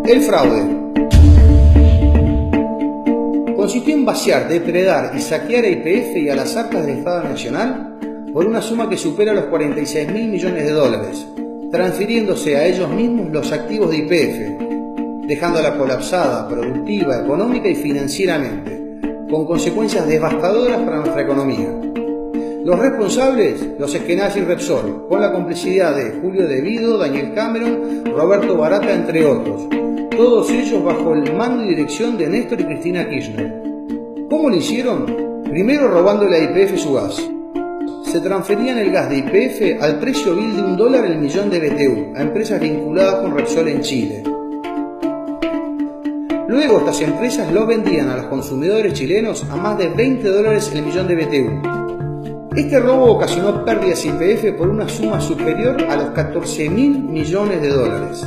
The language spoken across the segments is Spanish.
El fraude consistió en vaciar, depredar y saquear a YPF y a las arcas del Estado Nacional por una suma que supera los 46.000 millones de dólares, transfiriéndose a ellos mismos los activos de YPF, dejándola colapsada, productiva, económica y financieramente, con consecuencias devastadoras para nuestra economía. Los responsables, los Eskenazi y Repsol, con la complicidad de Julio De Vido, Daniel Cameron, Roberto Barata, entre otros, todos ellos bajo el mando y dirección de Néstor y Cristina Kirchner. ¿Cómo lo hicieron? Primero robándole a YPF su gas. Se transferían el gas de YPF al precio vil de $1 el millón de BTU a empresas vinculadas con Repsol en Chile. Luego estas empresas lo vendían a los consumidores chilenos a más de $20 el millón de BTU. Este robo ocasionó pérdidas a YPF por una suma superior a los 14.000 millones de dólares.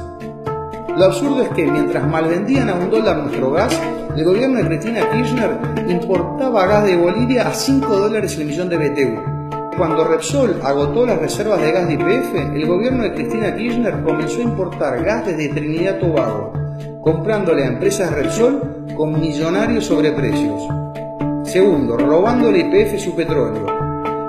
Lo absurdo es que mientras malvendían a $1 nuestro gas, el gobierno de Cristina Kirchner importaba gas de Bolivia a $5 el millón de BTU. Cuando Repsol agotó las reservas de gas de YPF, el gobierno de Cristina Kirchner comenzó a importar gas desde Trinidad y Tobago, comprándole a empresas Repsol con millonarios sobreprecios. Segundo, robándole a YPF su petróleo.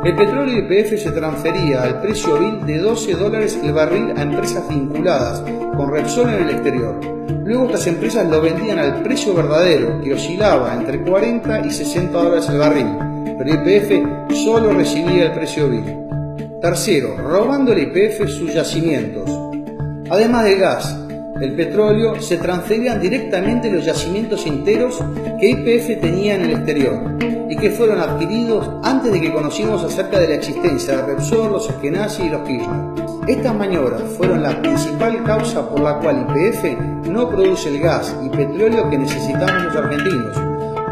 El petróleo de YPF se transfería al precio vil de $12 el barril a empresas vinculadas con Repsol en el exterior. Luego estas empresas lo vendían al precio verdadero, que oscilaba entre $40 y $60 el barril, pero YPF solo recibía el precio vil. Tercero, robándole a YPF sus yacimientos. Además del gas, el petróleo, se transferían directamente los yacimientos enteros que YPF tenía en el exterior y que fueron adquiridos antes de que conociéramos acerca de la existencia de Repsol, los Eskenazi y los Kirchner. Estas maniobras fueron la principal causa por la cual YPF no produce el gas y petróleo que necesitamos los argentinos.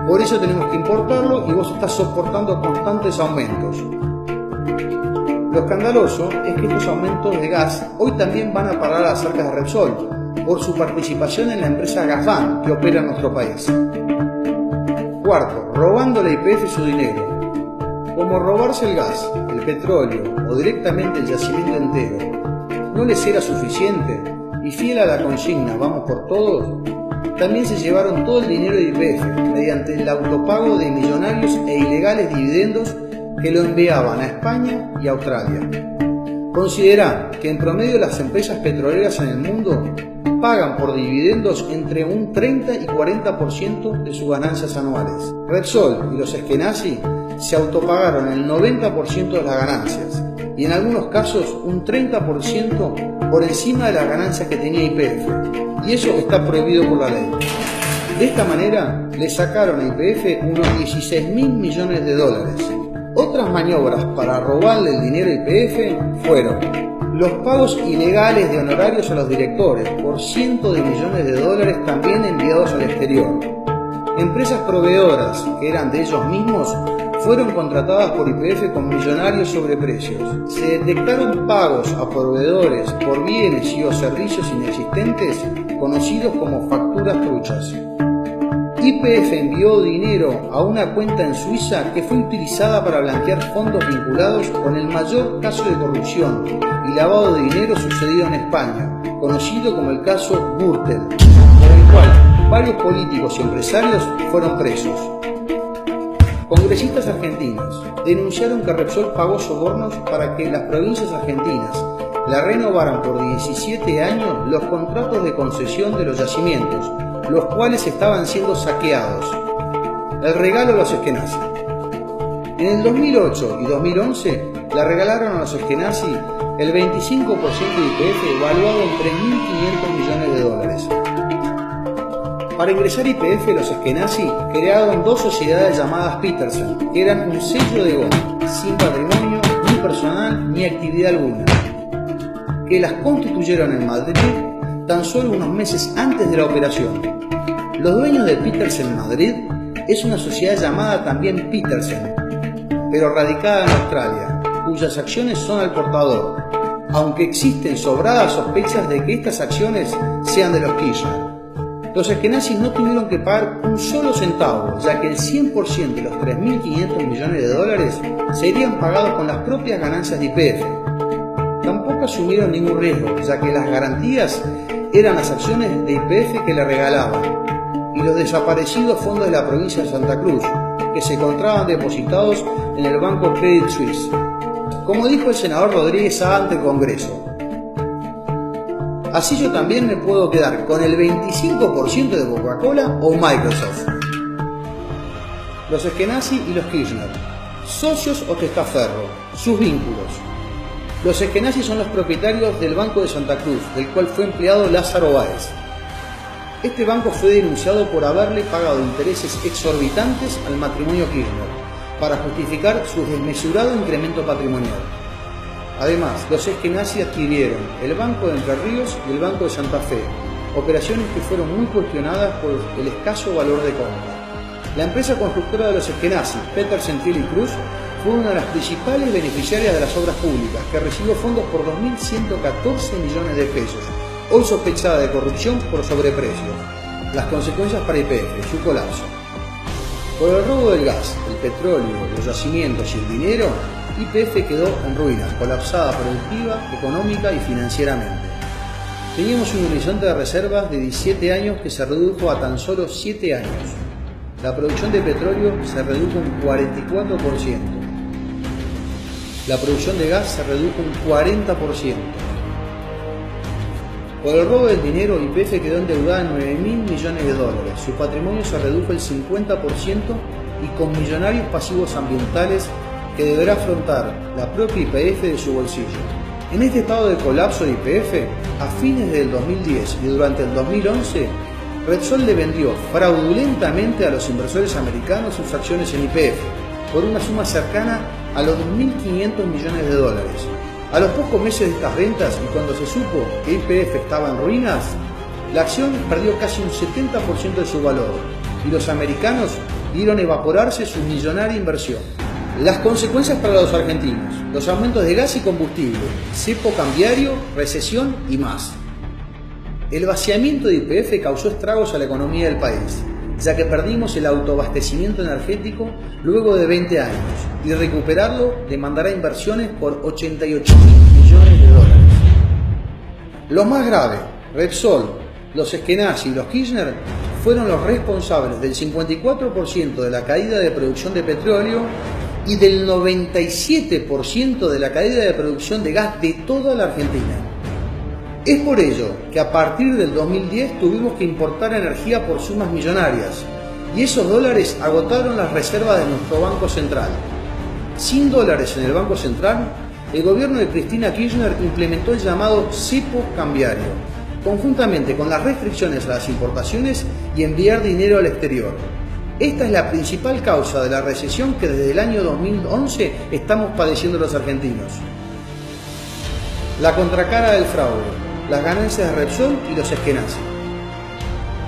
Por eso tenemos que importarlo y vos estás soportando constantes aumentos. Lo escandaloso es que estos aumentos de gas hoy también van a parar a las arcas de Repsol por su participación en la empresa Gazban que opera en nuestro país. Cuarto, robándole a YPF su dinero. Como robarse el gas, el petróleo o directamente el yacimiento entero no les era suficiente y fiel a la consigna "vamos por todos", también se llevaron todo el dinero de YPF mediante el autopago de millonarios e ilegales dividendos que lo enviaban a España y Australia. Considerá que en promedio las empresas petroleras en el mundo pagan por dividendos entre un 30 y 40% de sus ganancias anuales. Repsol y los Eskenazi se autopagaron el 90% de las ganancias y en algunos casos un 30% por encima de las ganancias que tenía YPF, y eso está prohibido por la ley. De esta manera le sacaron a YPF unos 16.000 millones de dólares. Otras maniobras para robarle el dinero a YPF fueron los pagos ilegales de honorarios a los directores por cientos de millones de dólares también enviados al exterior. Empresas proveedoras que eran de ellos mismos fueron contratadas por YPF con millonarios sobreprecios. Se detectaron pagos a proveedores por bienes y o servicios inexistentes conocidos como facturas truchas. YPF envió dinero a una cuenta en Suiza que fue utilizada para blanquear fondos vinculados con el mayor caso de corrupción y lavado de dinero sucedido en España, conocido como el caso Gürtel, por el cual varios políticos y empresarios fueron presos. Congresistas argentinos denunciaron que Repsol pagó sobornos para que las provincias argentinas la renovaran por 17 años los contratos de concesión de los yacimientos, los cuales estaban siendo saqueados. El regalo a los Eskenazi. En el 2008 y 2011 le regalaron a los Eskenazi el 25% de YPF evaluado en 3.500 millones de dólares. Para ingresar a YPF, los Eskenazi crearon dos sociedades llamadas Petersen, que eran un sello de goma, sin patrimonio, ni personal, ni actividad alguna, que las constituyeron en Madrid tan solo unos meses antes de la operación. Los dueños de Petersen Madrid es una sociedad llamada también Petersen, pero radicada en Australia, cuyas acciones son al portador, aunque existen sobradas sospechas de que estas acciones sean de los Kirchner. Los Eskenazi no tuvieron que pagar un solo centavo, ya que el 100% de los 3.500 millones de dólares serían pagados con las propias ganancias de YPF. Tampoco asumieron ningún riesgo, ya que las garantías eran las acciones de YPF que le regalaban y los desaparecidos fondos de la provincia de Santa Cruz, que se encontraban depositados en el banco Credit Suisse. Como dijo el senador Rodríguez A ante el Congreso: así yo también me puedo quedar con el 25% de Coca-Cola o Microsoft. Los Eskenazi y los Kirchner, socios o testaferro, sus vínculos. Los Eskenazi son los propietarios del Banco de Santa Cruz, del cual fue empleado Lázaro Báez. Este banco fue denunciado por haberle pagado intereses exorbitantes al matrimonio Kirchner para justificar su desmesurado incremento patrimonial. Además, los Eskenazi adquirieron el Banco de Entre Ríos y el Banco de Santa Fe, operaciones que fueron muy cuestionadas por el escaso valor de compra. La empresa constructora de los Eskenazi, Petersen, Thiel y Cruz, fue una de las principales beneficiarias de las obras públicas, que recibió fondos por 2.114 millones de pesos, hoy sospechada de corrupción por sobreprecio. Las consecuencias para YPF, su colapso. Por el robo del gas, el petróleo, los yacimientos y el dinero, YPF quedó en ruinas, colapsada productiva, económica y financieramente. Teníamos un horizonte de reservas de 17 años que se redujo a tan solo 7 años. La producción de petróleo se redujo un 44%. La producción de gas se redujo un 40%. Por el robo del dinero, YPF quedó endeudada en 9.000 millones de dólares. Su patrimonio se redujo el 50% y con millonarios pasivos ambientales que deberá afrontar la propia YPF de su bolsillo. En este estado de colapso de YPF, a fines del 2010 y durante el 2011, Repsol le vendió fraudulentamente a los inversores americanos sus acciones en YPF por una suma cercana a los 2.500 millones de dólares. A los pocos meses de estas ventas y cuando se supo que YPF estaba en ruinas, la acción perdió casi un 70% de su valor y los americanos vieron evaporarse su millonaria inversión. Las consecuencias para los argentinos: los aumentos de gas y combustible, cepo cambiario, recesión y más. El vaciamiento de YPF causó estragos a la economía del país, ya que perdimos el autoabastecimiento energético luego de 20 años y recuperarlo demandará inversiones por 88.000 millones de dólares. Lo más grave: Repsol, los Eskenazi y los Kirchner fueron los responsables del 54% de la caída de producción de petróleo y del 97% de la caída de producción de gas de toda la Argentina. Es por ello que a partir del 2010 tuvimos que importar energía por sumas millonarias y esos dólares agotaron las reservas de nuestro Banco Central. Sin dólares en el Banco Central, el gobierno de Cristina Kirchner implementó el llamado cepo cambiario, conjuntamente con las restricciones a las importaciones y enviar dinero al exterior. Esta es la principal causa de la recesión que desde el año 2011 estamos padeciendo los argentinos. La contracara del fraude: las ganancias de Repsol y los Eskenazi.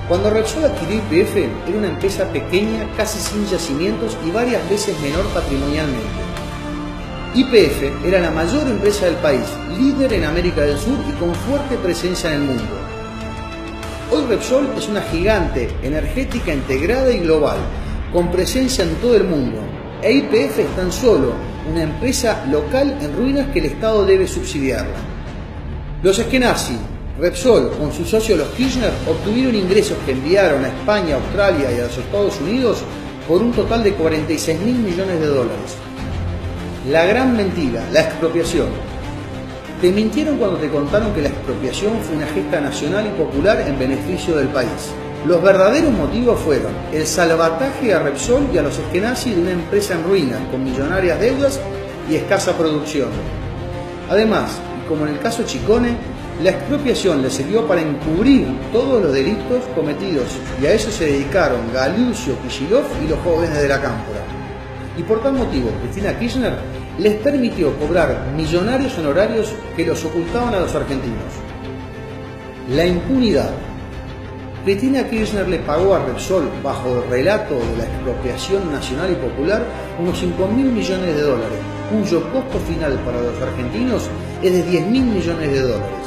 Cuando Repsol adquirió YPF, era una empresa pequeña, casi sin yacimientos y varias veces menor patrimonialmente. YPF era la mayor empresa del país, líder en América del Sur y con fuerte presencia en el mundo. Hoy Repsol es una gigante energética integrada y global, con presencia en todo el mundo, e YPF es tan solo una empresa local en ruinas que el Estado debe subsidiarla. Los Eskenazi, Repsol, con sus socios los Kirchner, obtuvieron ingresos que enviaron a España, Australia y a los Estados Unidos por un total de 46.000 millones de dólares. La gran mentira: la expropiación. Te mintieron cuando te contaron que la expropiación fue una gesta nacional y popular en beneficio del país. Los verdaderos motivos fueron el salvataje a Repsol y a los Eskenazi de una empresa en ruinas, con millonarias deudas y escasa producción. Además, como en el caso Chicone, la expropiación le sirvió para encubrir todos los delitos cometidos y a eso se dedicaron Galucio, Kicillof y los jóvenes de la Cámpora. Y por tal motivo, Cristina Kirchner les permitió cobrar millonarios honorarios que los ocultaban a los argentinos. La impunidad. Cristina Kirchner le pagó a Repsol, bajo el relato de la expropiación nacional y popular, unos 5.000 millones de dólares, cuyo costo final para los argentinos es de 10.000 millones de dólares.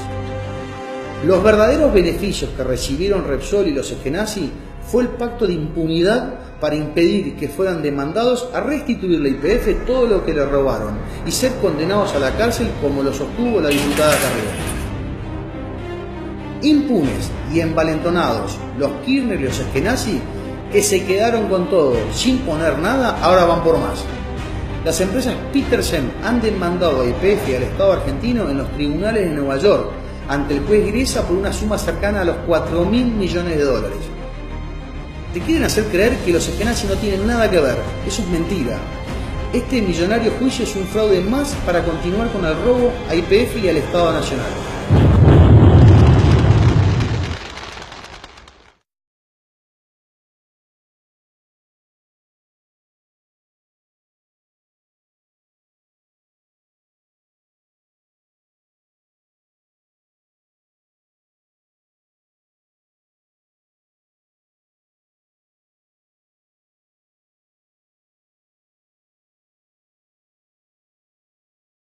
Los verdaderos beneficios que recibieron Repsol y los Eskenazi fue el pacto de impunidad para impedir que fueran demandados a restituirle a YPF todo lo que le robaron y ser condenados a la cárcel, como lo sostuvo la diputada Carrió. impunes y envalentonados los Kirchner y los Eskenazi, que se quedaron con todo sin poner nada, ahora van por más. Las empresas Petersen han demandado a YPF y al Estado argentino en los tribunales de Nueva York ante el juez Gressa por una suma cercana a los 4.000 millones de dólares. Te quieren hacer creer que los Eskenazi no tienen nada que ver. Eso es mentira. Este millonario juicio es un fraude más para continuar con el robo a YPF y al Estado Nacional.